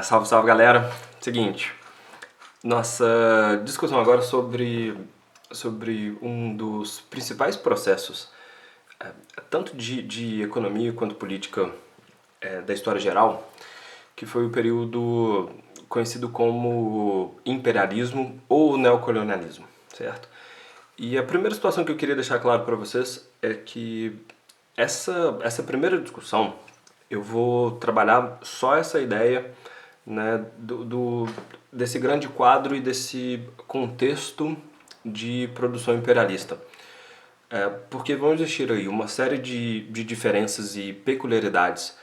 Salve, salve galera! Seguinte, nossa discussão agora sobre um dos principais processos, tanto de economia quanto política da história geral, que foi o período conhecido como imperialismo ou neocolonialismo, certo? E a primeira situação que eu queria deixar claro para vocês é que essa primeira discussão eu vou trabalhar só essa ideia, né, desse grande quadro e desse contexto de produção imperialista. Porque vão existir aí uma série de diferenças e peculiaridades,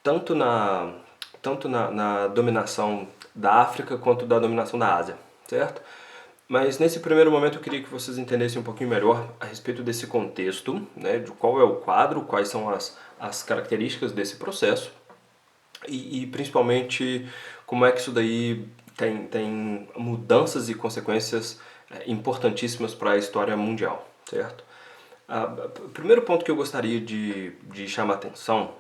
tanto na dominação da África quanto da dominação da Ásia, certo? Mas nesse primeiro momento eu queria que vocês entendessem um pouquinho melhor a respeito desse contexto, né, de qual é o quadro, quais são as características desse processo e principalmente como é que isso daí tem mudanças e consequências importantíssimas para a história mundial, certo? O primeiro ponto que eu gostaria de chamar a atenção,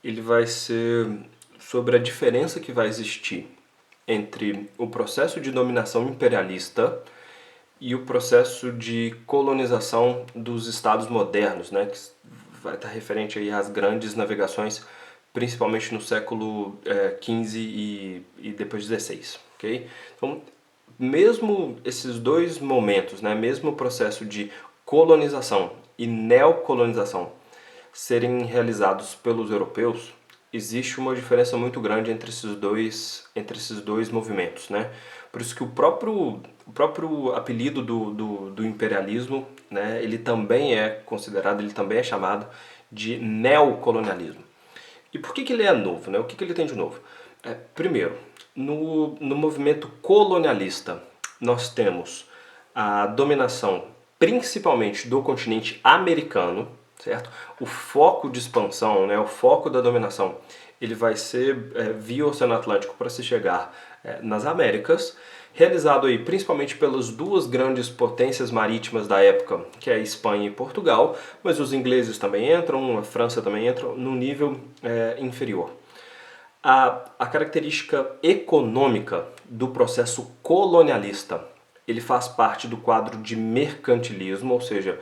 ele vai ser sobre a diferença que vai existir entre o processo de dominação imperialista e o processo de colonização dos estados modernos, né, que vai estar referente aí às grandes navegações, principalmente no século XV e depois XVI, ok? Então, mesmo esses dois momentos, né, mesmo o processo de colonização e neocolonização serem realizados pelos europeus, existe uma diferença muito grande entre esses dois movimentos, né? Por isso que o próprio apelido do imperialismo, né, ele também é considerado, ele também é chamado de neocolonialismo. E por que ele é novo, né? O que ele tem de novo? Primeiro, no movimento colonialista, nós temos a dominação principalmente do continente americano, certo? O foco de expansão, né, o foco da dominação, ele vai ser via Oceano Atlântico para se chegar nas Américas, realizado aí principalmente pelas duas grandes potências marítimas da época, que é a Espanha e Portugal, mas os ingleses também entram, a França também entra no nível inferior. A característica econômica do processo colonialista, ele faz parte do quadro de mercantilismo, ou seja,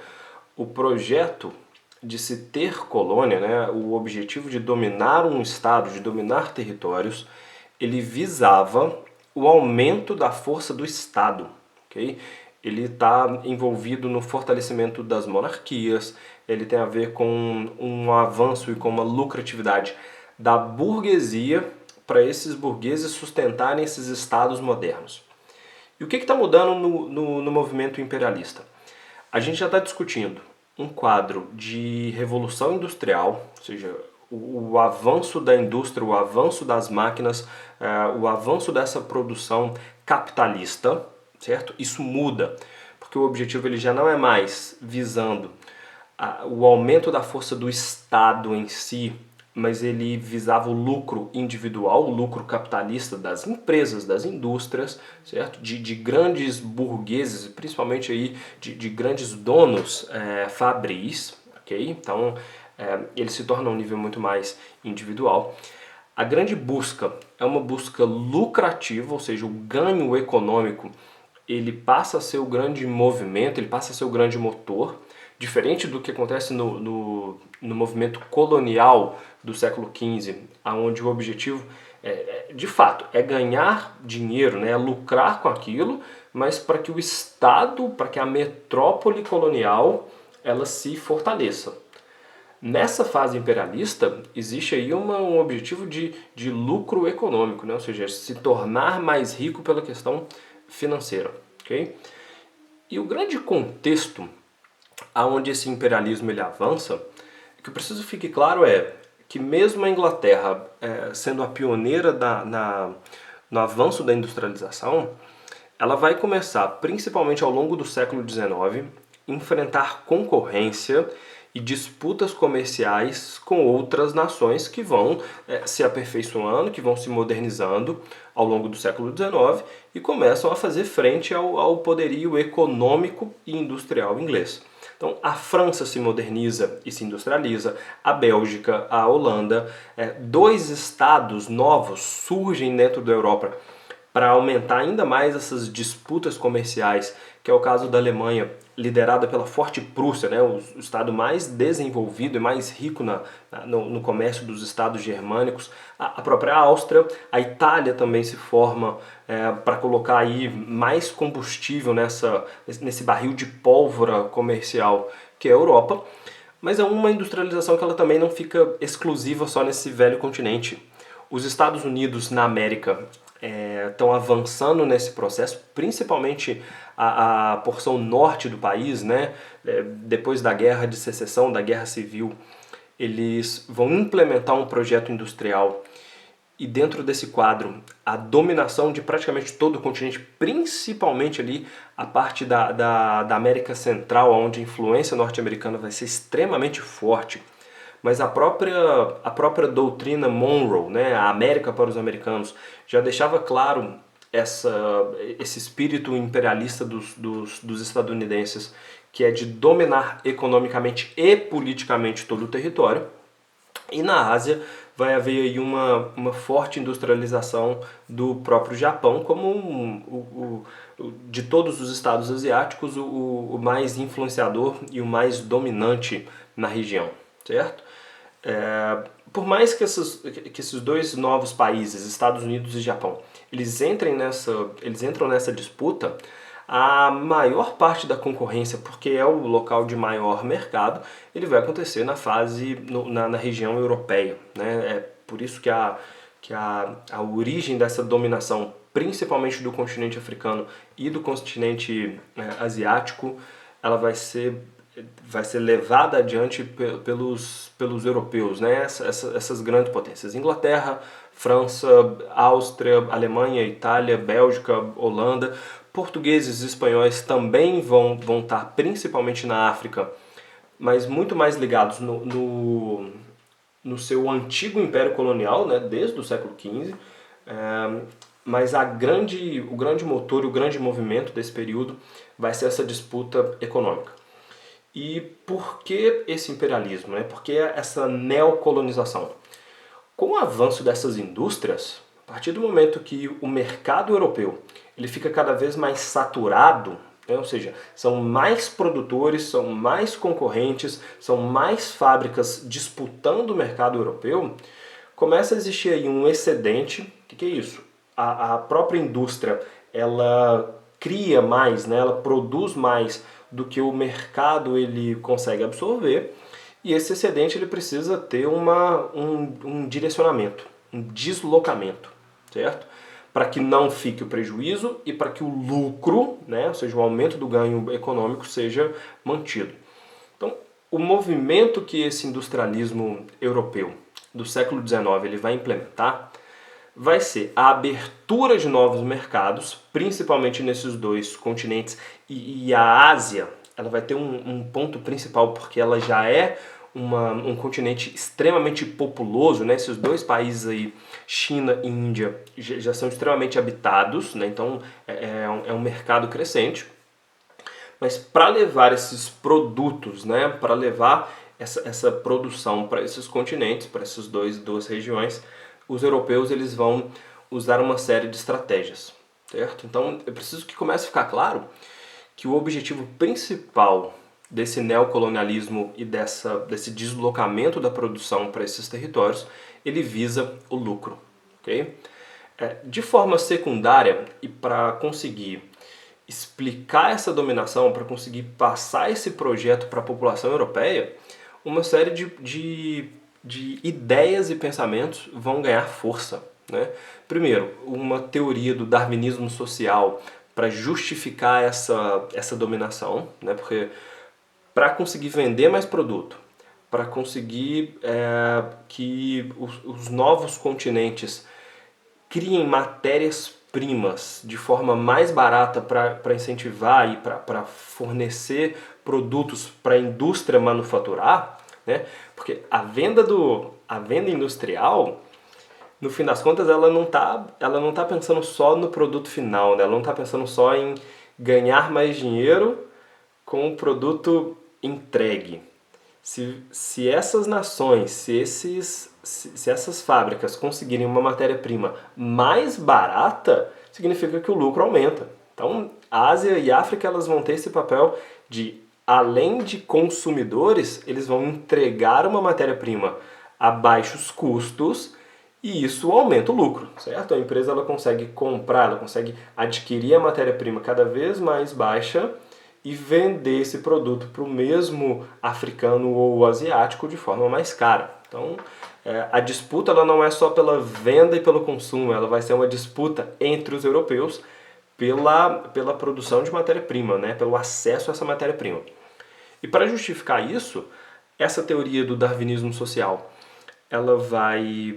o projeto de se ter colônia, né, o objetivo de dominar um estado, de dominar territórios, ele visava o aumento da força do Estado, ok? Ele está envolvido no fortalecimento das monarquias, ele tem a ver com um avanço e com uma lucratividade da burguesia para esses burgueses sustentarem esses estados modernos. E o que está mudando no movimento imperialista? A gente já está discutindo um quadro de revolução industrial, ou seja, o avanço da indústria, o avanço das máquinas, o avanço dessa produção capitalista, certo? Isso muda, porque o objetivo ele já não é mais visando o aumento da força do Estado em si, mas ele visava o lucro individual, o lucro capitalista das empresas, das indústrias, certo? De grandes burgueses, principalmente aí de grandes donos fabris, ok? Então ele se torna um nível muito mais individual. A grande busca é uma busca lucrativa, ou seja, o ganho econômico ele passa a ser o grande movimento, ele passa a ser o grande motor, diferente do que acontece no movimento colonial do século XV, onde o objetivo, de fato, é ganhar dinheiro, né, é lucrar com aquilo, mas para que o Estado, para que a metrópole colonial, ela se fortaleça. Nessa fase imperialista, existe aí um objetivo de lucro econômico, né? Ou seja, se tornar mais rico pela questão financeira. Okay? E o grande contexto aonde esse imperialismo ele avança, o que eu preciso que fique claro é que mesmo a Inglaterra sendo a pioneira no avanço da industrialização, ela vai começar, principalmente ao longo do século XIX, enfrentar concorrência e disputas comerciais com outras nações que vão se aperfeiçoando, que vão se modernizando ao longo do século XIX e começam a fazer frente ao poderio econômico e industrial inglês. Então a França se moderniza e se industrializa, a Bélgica, a Holanda, dois estados novos surgem dentro da Europa para aumentar ainda mais essas disputas comerciais, que é o caso da Alemanha, liderada pela Forte Prússia, né, o estado mais desenvolvido e mais rico no comércio dos estados germânicos, a própria Áustria, a Itália também se forma para colocar aí mais combustível nesse barril de pólvora comercial que é a Europa, mas é uma industrialização que ela também não fica exclusiva só nesse velho continente. Os Estados Unidos na América estão avançando nesse processo, principalmente a porção norte do país, né? Depois da Guerra de Secessão, da Guerra Civil, eles vão implementar um projeto industrial e dentro desse quadro a dominação de praticamente todo o continente, principalmente ali a parte da América Central, onde a influência norte-americana vai ser extremamente forte. Mas a própria doutrina Monroe, né, a América para os americanos, já deixava claro esse espírito imperialista dos estadunidenses, que é de dominar economicamente e politicamente todo o território. E na Ásia vai haver aí uma forte industrialização do próprio Japão, como de todos os estados asiáticos, o mais influenciador e o mais dominante na região, certo? Por mais que esses dois novos países, Estados Unidos e Japão, eles entram nessa disputa, a maior parte da concorrência, porque é o local de maior mercado, ele vai acontecer na região europeia, né? É por isso que a origem dessa dominação, principalmente do continente africano e do continente asiático, ela vai ser levada adiante pelos europeus, né? Essas grandes potências. Inglaterra, França, Áustria, Alemanha, Itália, Bélgica, Holanda. Portugueses e espanhóis também vão estar principalmente na África, mas muito mais ligados no seu antigo império colonial, né? Desde o século XV. Mas o grande motor, o grande movimento desse período vai ser essa disputa econômica. E por que esse imperialismo? Né? Por que essa neocolonização? Com o avanço dessas indústrias, a partir do momento que o mercado europeu ele fica cada vez mais saturado, né? Ou seja, são mais produtores, são mais concorrentes, são mais fábricas disputando o mercado europeu, começa a existir aí um excedente. O que é isso? A própria indústria ela cria mais, né? Ela produz mais do que o mercado ele consegue absorver, e esse excedente ele precisa ter um direcionamento, um deslocamento, certo? Para que não fique o prejuízo e para que o lucro, né, ou seja, o aumento do ganho econômico seja mantido. Então, o movimento que esse industrialismo europeu do século XIX ele vai implementar vai ser a abertura de novos mercados, principalmente nesses dois continentes, e a Ásia ela vai ter um ponto principal porque ela já é um continente extremamente populoso, né? Esses dois países aí, China e Índia, já são extremamente habitados, né? Então é um mercado crescente. Mas para levar esses produtos, né? Para levar essa produção para esses continentes, para essas duas regiões, os europeus eles vão usar uma série de estratégias, certo? Então eu preciso que comece a ficar claro que o objetivo principal desse neocolonialismo e desse deslocamento da produção para esses territórios, ele visa o lucro, ok? De forma secundária, e para conseguir explicar essa dominação, para conseguir passar esse projeto para a população europeia, uma série de ideias e pensamentos vão ganhar força, né? Primeiro, uma teoria do darwinismo social para justificar essa dominação, né? Porque para conseguir vender mais produto, para conseguir que os novos continentes criem matérias-primas de forma mais barata para incentivar e para fornecer produtos para a indústria manufaturar, né? Porque a venda industrial, no fim das contas, ela não tá pensando só no produto final, né? Ela não está pensando só em ganhar mais dinheiro com o produto entregue, se essas nações, se essas fábricas conseguirem uma matéria-prima mais barata, significa que o lucro aumenta. Então, a Ásia e a África elas vão ter esse papel de, além de consumidores, eles vão entregar uma matéria-prima a baixos custos e isso aumenta o lucro, certo? A empresa ela consegue comprar, ela consegue adquirir a matéria-prima cada vez mais baixa e vender esse produto para o mesmo africano ou asiático de forma mais cara. Então, a disputa ela não é só pela venda e pelo consumo, ela vai ser uma disputa entre os europeus pela produção de matéria-prima, né? Pelo acesso a essa matéria-prima. E para justificar isso, essa teoria do darwinismo social, ela vai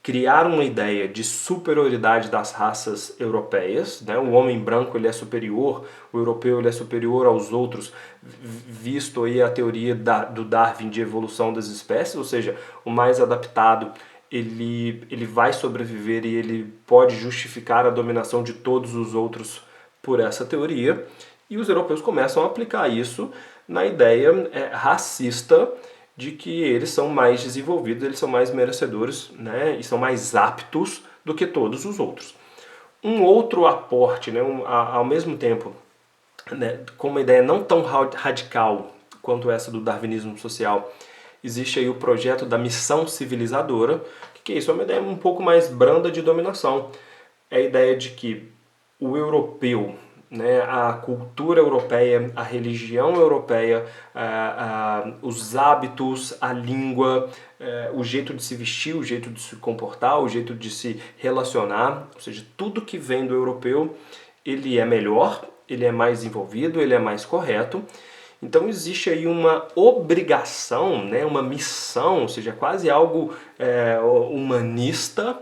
criar uma ideia de superioridade das raças europeias, né? O homem branco ele é superior, o europeu ele é superior aos outros, visto aí a teoria do Darwin de evolução das espécies, ou seja, o mais adaptado ele vai sobreviver e ele pode justificar a dominação de todos os outros por essa teoria, e os europeus começam a aplicar isso na ideia racista de que eles são mais desenvolvidos, eles são mais merecedores, né, e são mais aptos do que todos os outros. Um outro aporte, né, ao mesmo tempo, né, com uma ideia não tão radical quanto essa do darwinismo social, existe aí o projeto da missão civilizadora. O que é isso? É uma ideia um pouco mais branda de dominação. É a ideia de que o europeu, né, a cultura europeia, a religião europeia, os hábitos, a língua, o jeito de se vestir, o jeito de se comportar, o jeito de se relacionar, ou seja, tudo que vem do europeu, ele é melhor, ele é mais envolvido, ele é mais correto. Então existe aí uma obrigação, né, uma missão, ou seja, quase algo humanista,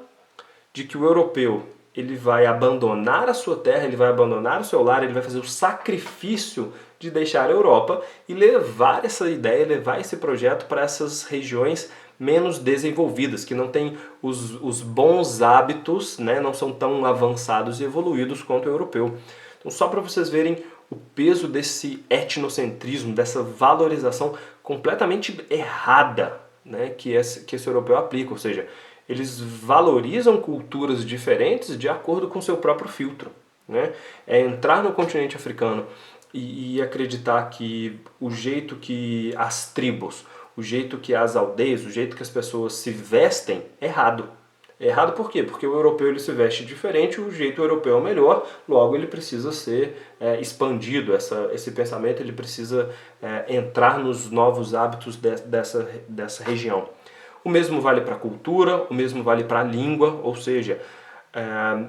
de que o europeu ele vai abandonar a sua terra, ele vai abandonar o seu lar, ele vai fazer o sacrifício de deixar a Europa e levar essa ideia, levar esse projeto para essas regiões menos desenvolvidas, que não têm os bons hábitos, né, não são tão avançados e evoluídos quanto o europeu. Então, só para vocês verem o peso desse etnocentrismo, dessa valorização completamente errada, né, que esse europeu aplica, ou seja, eles valorizam culturas diferentes de acordo com seu próprio filtro, né? É entrar no continente africano e acreditar que o jeito que as tribos, o jeito que as aldeias, o jeito que as pessoas se vestem é errado. É errado por quê? Porque o europeu ele se veste diferente, o jeito europeu é melhor, logo ele precisa ser expandido, esse pensamento ele precisa entrar nos novos hábitos dessa região. O mesmo vale para a cultura, o mesmo vale para a língua, ou seja,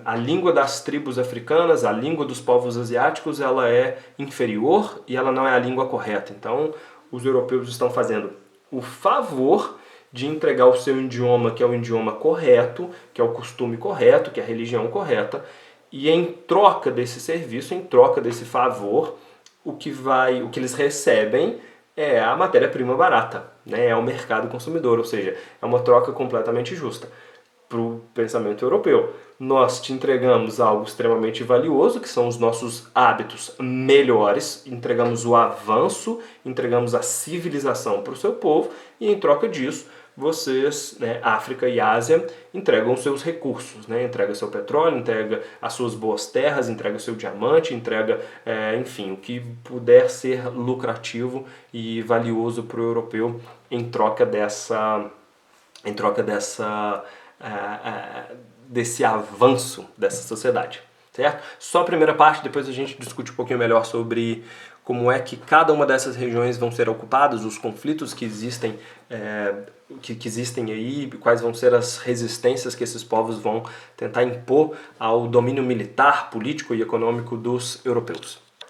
a língua das tribos africanas, a língua dos povos asiáticos, ela é inferior e ela não é a língua correta. Então, os europeus estão fazendo o favor de entregar o seu idioma, que é o idioma correto, que é o costume correto, que é a religião correta, e em troca desse serviço, em troca desse favor, o que eles recebem é a matéria-prima barata, né? É o mercado consumidor, ou seja, é uma troca completamente justa. Para o pensamento europeu, nós te entregamos algo extremamente valioso, que são os nossos hábitos melhores, entregamos o avanço, entregamos a civilização para o seu povo, e em troca disso, vocês, né, África e Ásia, entregam seus recursos, né? Entrega seu petróleo, entrega as suas boas terras, entrega seu diamante, entrega, enfim, o que puder ser lucrativo e valioso para o europeu em troca desse avanço dessa sociedade, certo? Só a primeira parte, depois a gente discute um pouquinho melhor sobre como é que cada uma dessas regiões vão ser ocupadas, os conflitos que existem, que existem aí, quais vão ser as resistências que esses povos vão tentar impor ao domínio militar, político e econômico dos europeus.